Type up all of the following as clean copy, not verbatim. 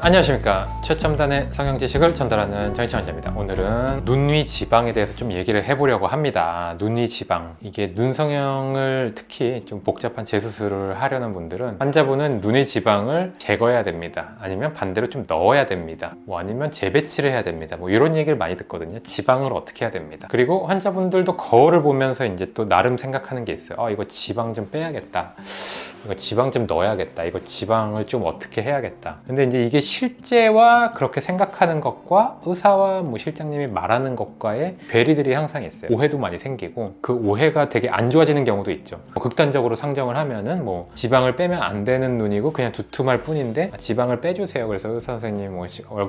안녕하십니까. 최첨단의 성형 지식을 전달하는 정희찬 원장입니다. 오늘은 눈 위 지방에 대해서 좀 얘기를 해보려고 합니다. 눈 위 지방, 이게 눈 성형을 특히 좀 복잡한 재수술을 하려는 분들은 환자분은 눈의 지방을 제거해야 됩니다. 아니면 반대로 좀 넣어야 됩니다. 아니면 재배치를 해야 됩니다. 이런 얘기를 많이 듣거든요. 지방을 어떻게 해야 됩니다. 그리고 환자분들도 거울을 보면서 이제 또 나름 생각하는 게 있어요. 이거 지방 좀 빼야겠다. 이거 지방 좀 넣어야겠다. 이거 지방을 좀 어떻게 해야겠다. 근데 이제 이게 실제와 그렇게 생각하는 것과 의사와 실장님이 말하는 것과의 괴리들이 항상 있어요. 오해도 많이 생기고 그 오해가 되게 안 좋아지는 경우도 있죠. 극단적으로 상정을 하면은 지방을 빼면 안 되는 눈이고 그냥 두툼할 뿐인데 지방을 빼주세요. 그래서 의사 선생님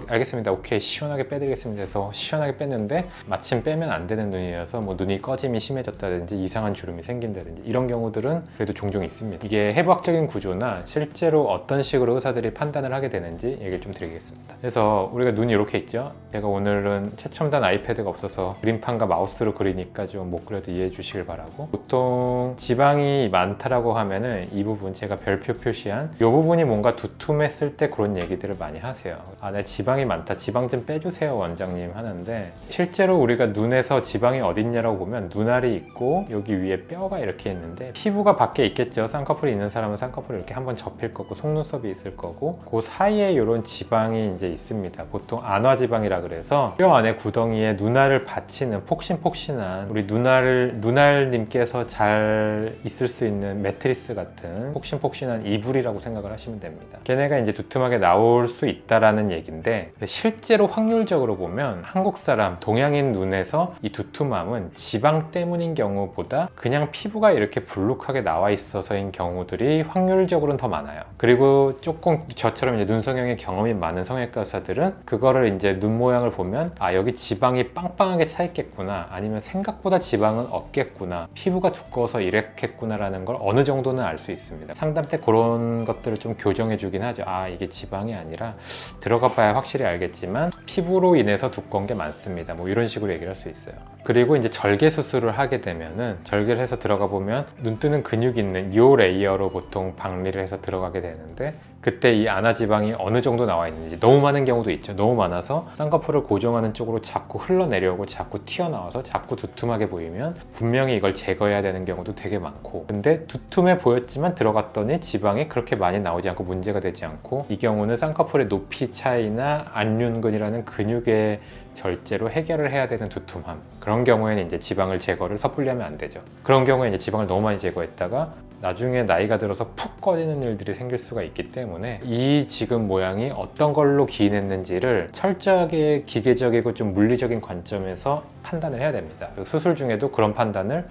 알겠습니다. 오케이 시원하게 빼드리겠습니다. 해서 시원하게 뺐는데 마침 빼면 안 되는 눈이어서 눈이 꺼짐이 심해졌다든지 이상한 주름이 생긴다든지 이런 경우들은 그래도 종종 있습니다. 이게 해부학적인 구조나 실제로 어떤 식으로 의사들이 판단을 하게 되는지 얘기를 좀 드리겠습니다. 그래서 우리가 눈이 이렇게 있죠. 제가 오늘은 최첨단 아이패드가 없어서 그림판과 마우스로 그리니까 좀 못 그려도 이해해 주시길 바라고, 보통 지방이 많다라고 하면은 이 부분 제가 별표 표시한 이 부분이 뭔가 두툼했을 때 그런 얘기들을 많이 하세요. 내 지방이 많다, 지방 좀 빼주세요 원장님 하는데, 실제로 우리가 눈에서 지방이 어딨냐라고 보면 눈알이 있고 여기 위에 뼈가 이렇게 있는데 피부가 밖에 있겠죠. 쌍꺼풀이 있는 사람은 쌍꺼풀이 이렇게 한번 접힐 거고 속눈썹이 있을 거고 그 사이에 이런 지방이 이제 있습니다. 보통 안화지방이라 그래서 뼈 안에 구덩이에 눈알을 받치는 폭신폭신한, 우리 눈알님께서 잘 있을 수 있는 매트리스 같은 폭신폭신한 이불이라고 생각을 하시면 됩니다. 걔네가 이제 두툼하게 나올 수 있다라는 얘기인데, 실제로 확률적으로 보면 한국 사람, 동양인 눈에서 이 두툼함은 지방 때문인 경우보다 그냥 피부가 이렇게 불룩하게 나와 있어서인 경우들이 확률적으로는 더 많아요. 그리고 조금 저처럼 이제 눈 성형의 경험이 많은 성형외과 의사들은 그거를 이제 눈 모양을 보면 여기 지방이 빵빵하게 차 있겠구나, 아니면 생각보다 지방은 없겠구나, 피부가 두꺼워서 이렇겠구나 라는 걸 어느 정도는 알 수 있습니다. 상담 때 그런 것들을 좀 교정해 주긴 하죠. 이게 지방이 아니라 들어가 봐야 확실히 알겠지만 피부로 인해서 두꺼운 게 많습니다. 이런 식으로 얘기를 할 수 있어요. 그리고 이제 절개 수술을 하게 되면은, 절개를 해서 들어가 보면 눈 뜨는 근육이 있는 이 레이어로 보통 박리를 해서 들어가게 되는데, 그때 이 안화지방이 어느 정도 나와 있는지, 너무 많은 경우도 있죠. 너무 많아서 쌍꺼풀을 고정하는 쪽으로 자꾸 흘러내려오고 자꾸 튀어나와서 자꾸 두툼하게 보이면 분명히 이걸 제거해야 되는 경우도 되게 많고, 근데 두툼해 보였지만 들어갔더니 지방이 그렇게 많이 나오지 않고 문제가 되지 않고, 이 경우는 쌍꺼풀의 높이 차이나 안륜근이라는 근육의 절제로 해결을 해야 되는 두툼함, 그런 경우에는 이제 지방을 제거를 섣불리 하면 안 되죠. 그런 경우에 이제 지방을 너무 많이 제거했다가 나중에 나이가 들어서 푹 꺼지는 일들이 생길 수가 있기 때문에 이 지금 모양이 어떤 걸로 기인했는지를 철저하게 기계적이고 좀 물리적인 관점에서 판단을 해야 됩니다. 그리고 수술 중에도 그런 판단을,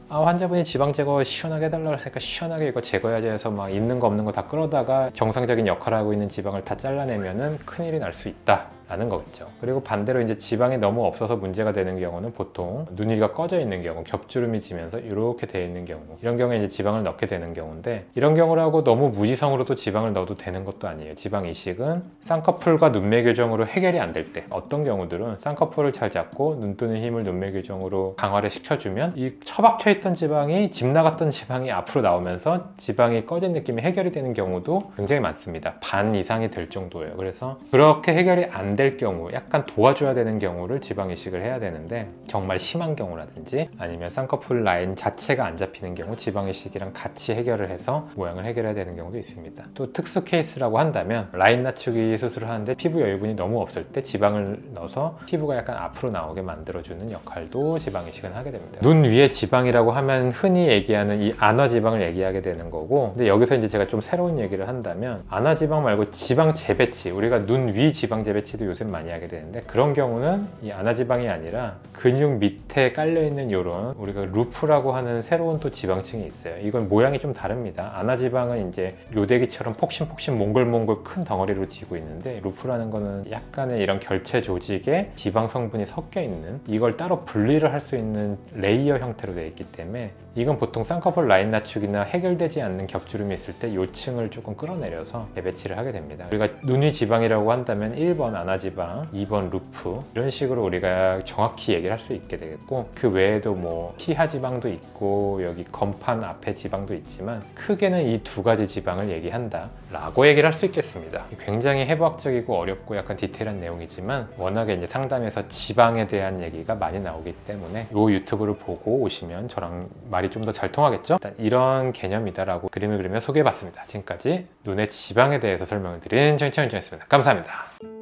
환자분이 지방 제거 시원하게 해달라고 했으니까 시원하게 이거 제거해야지 해서 있는 거 없는 거 다 끌어다가 정상적인 역할을 하고 있는 지방을 다 잘라내면은 큰일이 날 수 있다 라는 거겠죠. 그리고 반대로 이제 지방이 너무 없어서 문제가 되는 경우는 보통 눈 위가 꺼져 있는 경우, 겹주름이 지면서 이렇게 되어 있는 경우, 이런 경우에 이제 지방을 넣게 되는 경우인데, 이런 경우라고 너무 무지성으로도 지방을 넣어도 되는 것도 아니에요. 지방 이식은 쌍꺼풀과 눈매 교정으로 해결이 안 될 때, 어떤 경우들은 쌍꺼풀을 잘 잡고 눈 뜨는 힘을 눈매 교정으로 강화를 시켜주면 이 처박혀 있던 지방이, 집 나갔던 지방이 앞으로 나오면서 지방이 꺼진 느낌이 해결이 되는 경우도 굉장히 많습니다. 반 이상이 될 정도예요. 그래서 그렇게 해결이 안 될 경우, 약간 도와줘야 되는 경우를 지방 이식을 해야 되는데, 정말 심한 경우라든지 아니면 쌍꺼풀 라인 자체가 안 잡히는 경우 지방 이식이랑 같이 해결을 해서 모양을 해결해야 되는 경우도 있습니다. 또 특수 케이스라고 한다면 라인 낮추기 수술을 하는데 피부 여유분이 너무 없을 때 지방을 넣어서 피부가 약간 앞으로 나오게 만들어주는 역할도 지방 이식은 하게 됩니다. 눈 위에 지방이라고 하면 흔히 얘기하는 이 안화지방을 얘기하게 되는 거고, 근데 여기서 이제 제가 좀 새로운 얘기를 한다면, 안화지방 말고 지방 재배치, 우리가 눈 위 지방 재배치도 요새 많이 하게 되는데, 그런 경우는 이 안화지방이 아니라 근육 밑에 깔려있는 요런 우리가 루프라고 하는 새로운 또 지방층이 있어요. 이건 모양이 좀 다릅니다. 안화지방은 이제 요대기처럼 폭신폭신 몽글몽글 큰 덩어리로 지고 있는데, 루프라는 거는 약간의 이런 결체 조직에 지방 성분이 섞여 있는, 이걸 따로 분리를 할 수 있는 레이어 형태로 되어 있기 때문에 이건 보통 쌍꺼풀 라인 낮추기나 해결되지 않는 격주름이 있을 때 요층을 조금 끌어내려서 재배치를 하게 됩니다. 우리가 눈 위 지방이라고 한다면 1번 아나지방, 2번 루프 이런 식으로 우리가 정확히 얘기를 할 수 있게 되겠고, 그 외에도 뭐 피하 지방도 있고 여기 건판 앞에 지방도 있지만 크게는 이 두 가지 지방을 얘기한다 라고 얘기를 할 수 있겠습니다. 굉장히 해부학적이고 어렵고 약간 디테일한 내용이지만 워낙에 이제 상담에서 지방에 대한 얘기가 많이 나오기 때문에 이 유튜브를 보고 오시면 저랑 말이 좀 더 잘 통하겠죠? 일단 이런 개념이다라고 그림을 그리며 소개해봤습니다. 지금까지 눈의 지방에 대해서 설명을 드린 정인천이었습니다. 감사합니다.